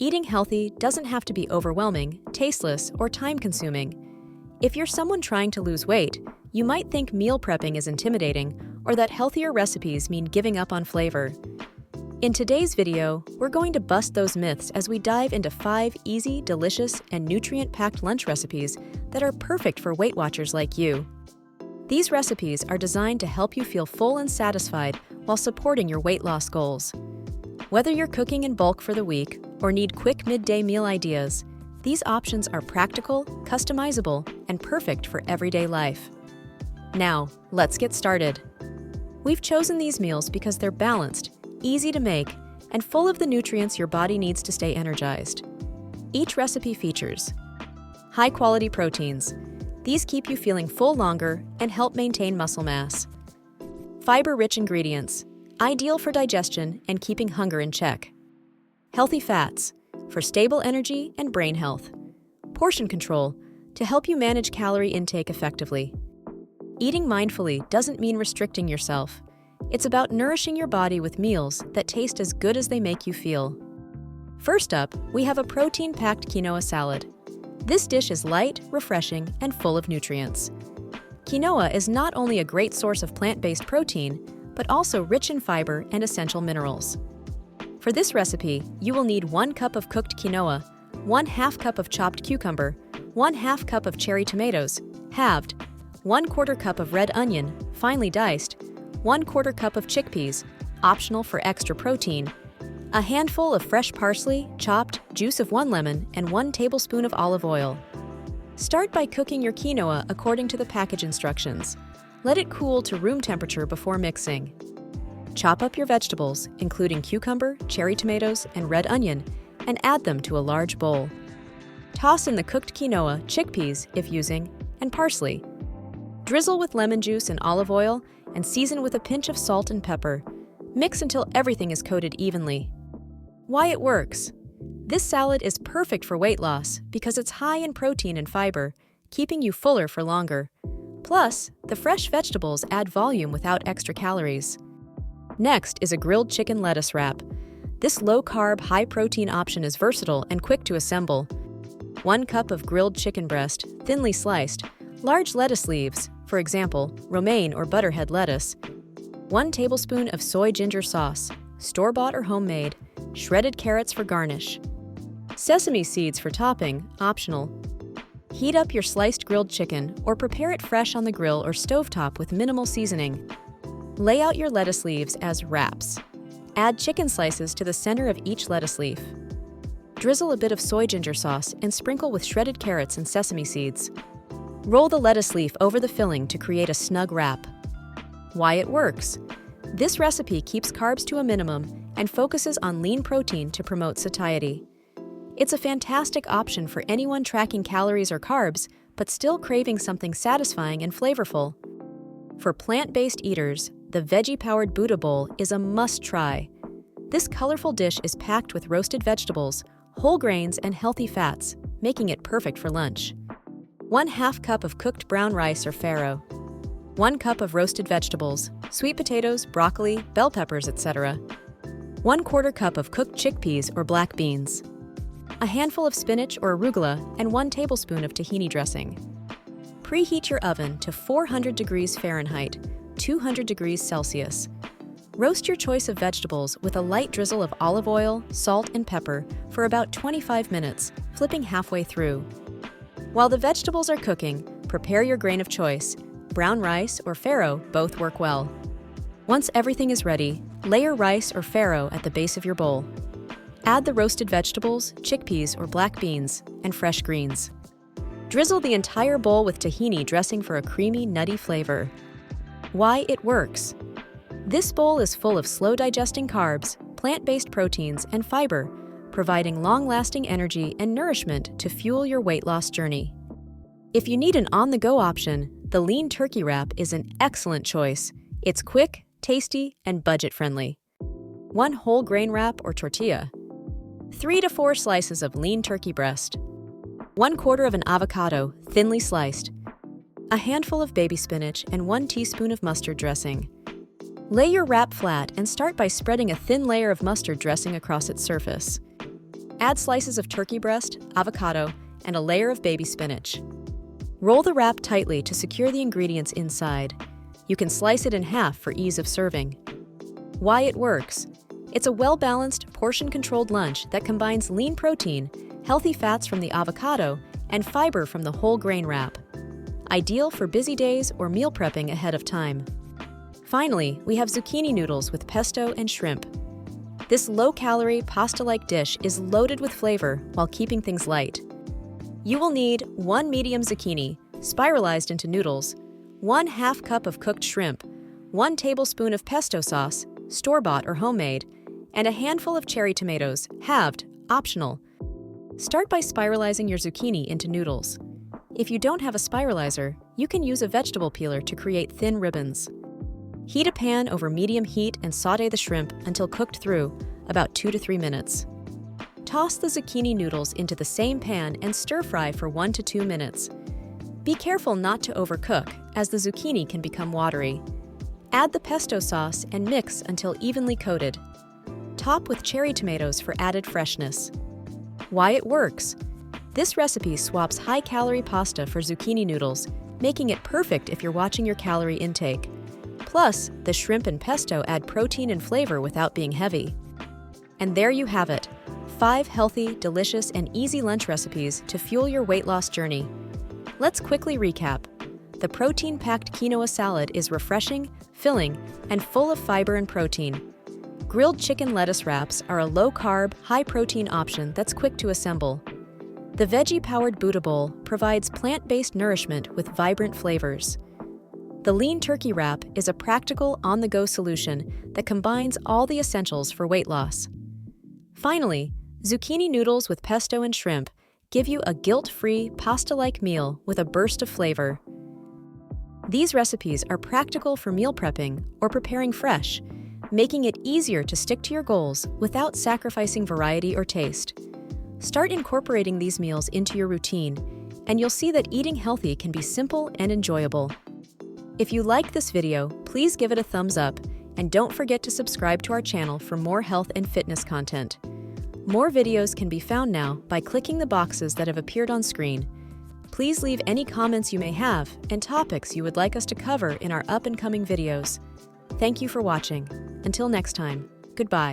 Eating healthy doesn't have to be overwhelming, tasteless, or time-consuming. If you're someone trying to lose weight, you might think meal prepping is intimidating or that healthier recipes mean giving up on flavor. In today's video, we're going to bust those myths as we dive into 5 easy, delicious, and nutrient-packed lunch recipes that are perfect for Weight Watchers like you. These recipes are designed to help you feel full and satisfied while supporting your weight loss goals. Whether you're cooking in bulk for the week or need quick midday meal ideas, these options are practical, customizable, and perfect for everyday life. Now, let's get started. We've chosen these meals because they're balanced, easy to make, and full of the nutrients your body needs to stay energized. Each recipe features high-quality proteins. These keep you feeling full longer and help maintain muscle mass. Fiber-rich ingredients, ideal for digestion and keeping hunger in check. Healthy fats, for stable energy and brain health. Portion control, to help you manage calorie intake effectively. Eating mindfully doesn't mean restricting yourself. It's about nourishing your body with meals that taste as good as they make you feel. First up, we have a protein-packed quinoa salad. This dish is light, refreshing, and full of nutrients. Quinoa is not only a great source of plant-based protein, but also rich in fiber and essential minerals. For this recipe, you will need 1 cup of cooked quinoa, 1/2 cup of chopped cucumber, 1/2 cup of cherry tomatoes, halved, 1/4 cup of red onion, finely diced, 1/4 cup of chickpeas, optional for extra protein, a handful of fresh parsley, chopped, juice of 1 lemon, and 1 tablespoon of olive oil. Start by cooking your quinoa according to the package instructions. Let it cool to room temperature before mixing. Chop up your vegetables, including cucumber, cherry tomatoes, and red onion, and add them to a large bowl. Toss in the cooked quinoa, chickpeas, if using, and parsley. Drizzle with lemon juice and olive oil, and season with a pinch of salt and pepper. Mix until everything is coated evenly. Why it works? This salad is perfect for weight loss because it's high in protein and fiber, keeping you fuller for longer. Plus, the fresh vegetables add volume without extra calories. Next is a grilled chicken lettuce wrap. This low-carb, high-protein option is versatile and quick to assemble. 1 cup of grilled chicken breast, thinly sliced, large lettuce leaves, for example, romaine or butterhead lettuce, 1 tablespoon of soy ginger sauce, store-bought or homemade, shredded carrots for garnish. Sesame seeds for topping, optional. Heat up your sliced grilled chicken or prepare it fresh on the grill or stovetop with minimal seasoning. Lay out your lettuce leaves as wraps. Add chicken slices to the center of each lettuce leaf. Drizzle a bit of soy ginger sauce and sprinkle with shredded carrots and sesame seeds. Roll the lettuce leaf over the filling to create a snug wrap. Why it works? This recipe keeps carbs to a minimum and focuses on lean protein to promote satiety. It's a fantastic option for anyone tracking calories or carbs, but still craving something satisfying and flavorful. For plant-based eaters, the Veggie-Powered Buddha Bowl is a must-try. This colorful dish is packed with roasted vegetables, whole grains, and healthy fats, making it perfect for lunch. 1/2 cup of cooked brown rice or farro. 1 cup of roasted vegetables, sweet potatoes, broccoli, bell peppers, etc. 1/4 cup of cooked chickpeas or black beans. A handful of spinach or arugula, and 1 tablespoon of tahini dressing. Preheat your oven to 400 degrees Fahrenheit, 200 degrees Celsius. Roast your choice of vegetables with a light drizzle of olive oil, salt, and pepper for about 25 minutes, flipping halfway through. While the vegetables are cooking, prepare your grain of choice. Brown rice or farro both work well. Once everything is ready, layer rice or farro at the base of your bowl. Add the roasted vegetables, chickpeas or black beans, and fresh greens. Drizzle the entire bowl with tahini dressing for a creamy, nutty flavor. Why it works? This bowl is full of slow-digesting carbs, plant-based proteins, and fiber, providing long-lasting energy and nourishment to fuel your weight loss journey. If you need an on-the-go option, the lean turkey wrap is an excellent choice. It's quick, tasty, and budget-friendly. 1 whole grain wrap or tortilla. 3 to 4 slices of lean turkey breast. 1/4 of an avocado, thinly sliced. A handful of baby spinach and 1 teaspoon of mustard dressing. Lay your wrap flat and start by spreading a thin layer of mustard dressing across its surface. Add slices of turkey breast, avocado, and a layer of baby spinach. Roll the wrap tightly to secure the ingredients inside. You can slice it in half for ease of serving. Why it works. It's a well-balanced, portion-controlled lunch that combines lean protein, healthy fats from the avocado, and fiber from the whole grain wrap. Ideal for busy days or meal prepping ahead of time. Finally, we have zucchini noodles with pesto and shrimp. This low-calorie, pasta-like dish is loaded with flavor while keeping things light. You will need 1 medium zucchini, spiralized into noodles, 1/2 cup of cooked shrimp, 1 tablespoon of pesto sauce, store-bought or homemade, and a handful of cherry tomatoes, halved, optional. Start by spiralizing your zucchini into noodles. If you don't have a spiralizer, you can use a vegetable peeler to create thin ribbons. Heat a pan over medium heat and sauté the shrimp until cooked through, about 2 to 3 minutes. Toss the zucchini noodles into the same pan and stir-fry for 1 to 2 minutes. Be careful not to overcook, as the zucchini can become watery. Add the pesto sauce and mix until evenly coated. Top with cherry tomatoes for added freshness. Why it works. This recipe swaps high-calorie pasta for zucchini noodles, making it perfect if you're watching your calorie intake. Plus, the shrimp and pesto add protein and flavor without being heavy. And there you have it, 5 healthy, delicious, and easy lunch recipes to fuel your weight loss journey. Let's quickly recap. The protein-packed quinoa salad is refreshing, filling, and full of fiber and protein. Grilled chicken lettuce wraps are a low-carb, high-protein option that's quick to assemble. The Veggie-Powered Buddha Bowl provides plant-based nourishment with vibrant flavors. The lean turkey wrap is a practical, on-the-go solution that combines all the essentials for weight loss. Finally, zucchini noodles with pesto and shrimp give you a guilt-free, pasta-like meal with a burst of flavor. These recipes are practical for meal prepping or preparing fresh, making it easier to stick to your goals without sacrificing variety or taste. Start incorporating these meals into your routine, and you'll see that eating healthy can be simple and enjoyable. If you liked this video, please give it a thumbs up, and don't forget to subscribe to our channel for more health and fitness content. More videos can be found now by clicking the boxes that have appeared on screen. Please leave any comments you may have and topics you would like us to cover in our up-and-coming videos. Thank you for watching. Until next time, goodbye.